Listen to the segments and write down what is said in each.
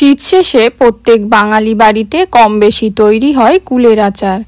শীত শেষে প্রত্যেক বাঙালি বাড়িতে কম বেশি তৈরি হয় কুলের আচার।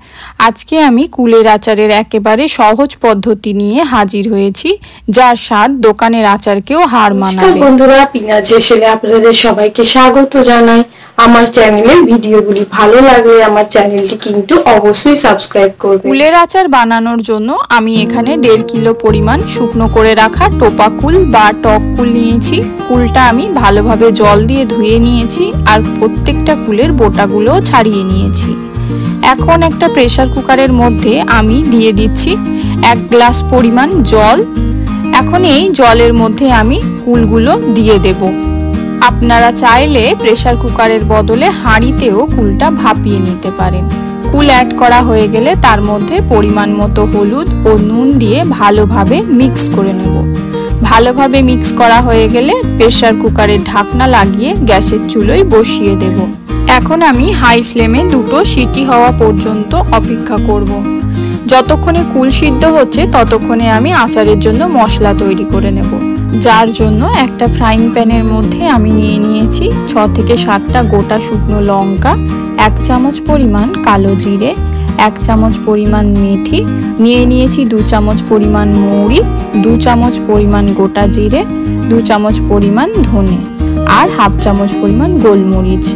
আজকে আমি কুলের আচারের একেবারে সহজ পদ্ধতি নিয়ে হাজির হয়েছি, যার স্বাদ দোকানের আচারকেও হার মানাবে। বন্ধুরা, পিনাজ হেসেলে আপনাদের সবাইকে স্বাগত জানাই। আমার চ্যানেলের ভিডিওগুলি ভালো লাগলে আমার চ্যানেলটি কিন্তু অবশ্যই সাবস্ক্রাইব করবেন। কুলের আচার বানানোর জন্য আমি এখানে 1.5 কিলো পরিমাণ শুকনো করে রাখা টোপা কুল বা টক কুল নিয়েছি। কুলটা আমি ভালোভাবে জল দিয়ে ধুয়ে নিয়েছি আর প্রত্যেকটা কুলের বোটাগুলো ছাড়িয়ে নিয়েছি। এখন একটা প্রেসার কুকারের মধ্যে আমি দিয়ে দিচ্ছি 1 গ্লাস পরিমাণ জল। এখন এই জলের মধ্যে আমি কুলগুলো দিয়ে দেব। আপনারা চাইলে প্রেসার কুকারের বদলে হাঁড়িতেও কুলটা ভাপিয়ে নিতে পারেন। কুল অ্যাড করা হয়ে গেলে তার মধ্যে পরিমাণ মতো হলুদ ও নুন দিয়ে ভালোভাবে মিক্স করে নেব। ভালোভাবে মিক্স করা হয়ে গেলে প্রেসার কুকারের ঢাকনা লাগিয়ে গ্যাসের চুলোয় বসিয়ে দেব। এখন আমি হাই ফ্লেমে 2টো সিটি হওয়া পর্যন্ত অপেক্ষা করব। যতক্ষণে কুল সিদ্ধ হচ্ছে ততক্ষণে আমি আচারের জন্য মশলা তৈরি করে নেব। যার জন্য একটা ফ্রাইং প্যানের মধ্যে আমি নিয়ে নিয়েছি 6 থেকে 7টা গোটা শুকনো লঙ্কা, 1 চামচ পরিমাণ কালো জিরে, 1 চামচ পরিমাণ মেথি, নিয়ে নিয়েছি 2 চামচ পরিমাণ মৌরি, 2 চামচ পরিমাণ গোটা জিরে, 2 চামচ পরিমাণ ধনে আর 1/2 চামচ পরিমাণ গোলমরিচ।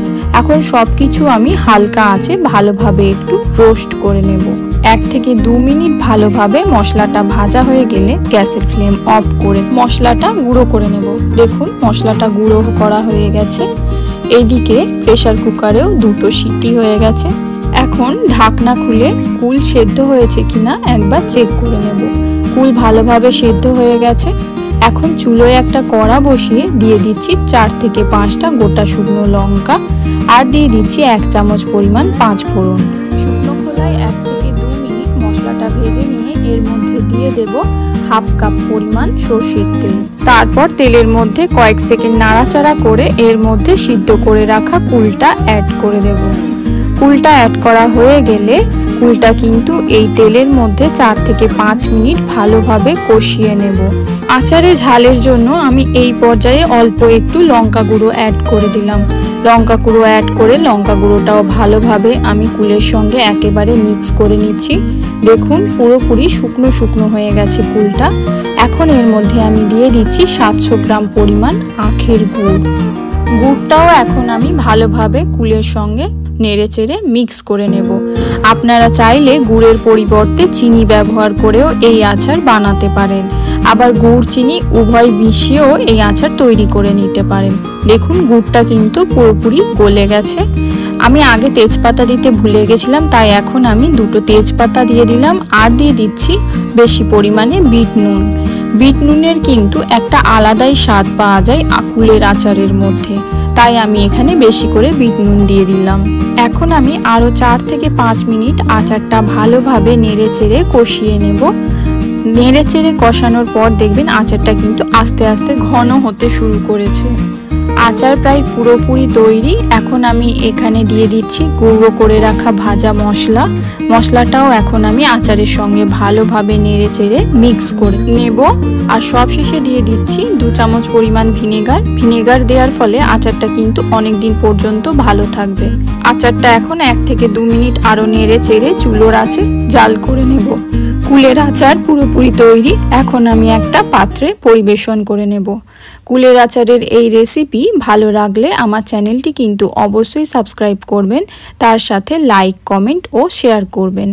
এখন সবকিছু আমি হালকা আঁচে ভালোভাবে একটু রোস্ট করে নেব। 1 থেকে 2 মিনিট ভালোভাবে মশলাটা ভাজা হয়ে গেলে গ্যাসের ফ্লেম অফ করে মশলাটা গুঁড়ো করে নেব। দেখুন মশলাটা গুঁড়ো করা হয়ে গেছে। এইদিকে প্রেসার কুকারেও 2টো সিটি হয়ে গেছে। এখন ঢাকনা খুলে কুল সেদ্ধ হয়েছে কিনা একবার চেক করে নেব। কুল ভালোভাবে সেদ্ধ হয়ে গেছে। এখন চুলোয় একটা কড়া বসিয়ে দিয়ে দিচ্ছি 4 থেকে 5টা গোটা শুকনো লঙ্কা আর দিয়ে দিচ্ছি 1 চামচ পরিমাণ 5 ফোড়ন। শুকনো খোলায় 1 থেকে 2 মিনিট মশলাটা ভেজে নিয়ে এর মধ্যে দিয়ে দেব 1/2 কাপ পরিমাণ সরষের তেল। তারপর তেলের মধ্যে কয়েক সেকেন্ড নাড়াচাড়া করে এর মধ্যে সিদ্ধ করে রাখা কুলটা অ্যাড করে দেব। কুলটা অ্যাড করা হয়ে গেলে কুলটা কিন্তু এই তেলের মধ্যে 4 থেকে 5 মিনিট ভালোভাবে কষিয়ে নেব। আচারে ঝালের জন্য আমি এই পর্যায়ে অল্প একটু লঙ্কা গুঁড়ো অ্যাড করে দিলাম। লঙ্কা গুঁড়ো অ্যাড করে লঙ্কা গুঁড়োটাও ভালোভাবে আমি কুলের সঙ্গে একেবারে মিক্স করে নিচ্ছি। দেখুন পুরোপুরি শুকনো শুকনো হয়ে গেছে কুলটা। এখন এর মধ্যে আমি দিয়ে দিচ্ছি 700 গ্রাম পরিমাণ আখের গুড়। গুড়টাও এখন আমি ভালোভাবে কুলের সঙ্গে নেড়েচেড়ে মিক্স করে নেব। আপনারা চাইলে গুড়ের পরিবর্তে চিনি ব্যবহার করেও এই আচার বানাতে পারেন। আবার গুড় চিনি উভয় মিশিয়েও এই আচার তৈরি করে নিতে পারেন। দেখুন গুড়টা কিন্তু পুরোপুরি গলে গেছে। আমি আগে তেজপাতা দিতে ভুলে গেছিলাম, তাই এখন আমি 2টো তেজপাতা দিয়ে দিলাম আর দিয়ে দিচ্ছি বেশি পরিমাণে বিট নুন। বিট নুনের কিন্তু একটা আলাদাই স্বাদ পাওয়া যায় কুলের আচারের মধ্যে, তাই আমি এখানে বেশি করে বিট নুন দিয়ে দিলাম। এখন আমি আরও 4 থেকে 5 মিনিট আচারটা ভালোভাবে নেড়েচেড়ে কষিয়ে নেব। নেড়েচেড়ে কষানোর পর দেখবেন আচারটা কিন্তু আস্তে আস্তে ঘন হতে শুরু করেছে। আচার প্রায় পুরোপুরি তৈরি। এখন আমি এখানে দিয়ে দিচ্ছি গুঁড়ো করে রাখা ভাজা মশলা। মশলাটাও এখন আমি আচারের সঙ্গে ভালোভাবে নেড়েচেড়ে মিক্স করে নেব। আর সবশেষে দিয়ে দিচ্ছি 2 চামচ পরিমাণ ভিনেগার। ভিনেগার দেওয়ার ফলে আচারটা কিন্তু অনেক দিন পর্যন্ত ভালো থাকবে। আচারটা এখন 1 থেকে 2 মিনিট আরও নেড়েচেড়ে চুলোর আঁচে জাল করে নেব। কুলের আচার পুরোপুরি তৈরি। এখন আমি একটা পাত্রে পরিবেশন করে নেব। কুলের আচারের এই রেসিপি ভালো লাগলে আমার চ্যানেলটি কিন্তু অবশ্যই সাবস্ক্রাইব করবেন, তার সাথে লাইক, কমেন্ট ও শেয়ার করবেন।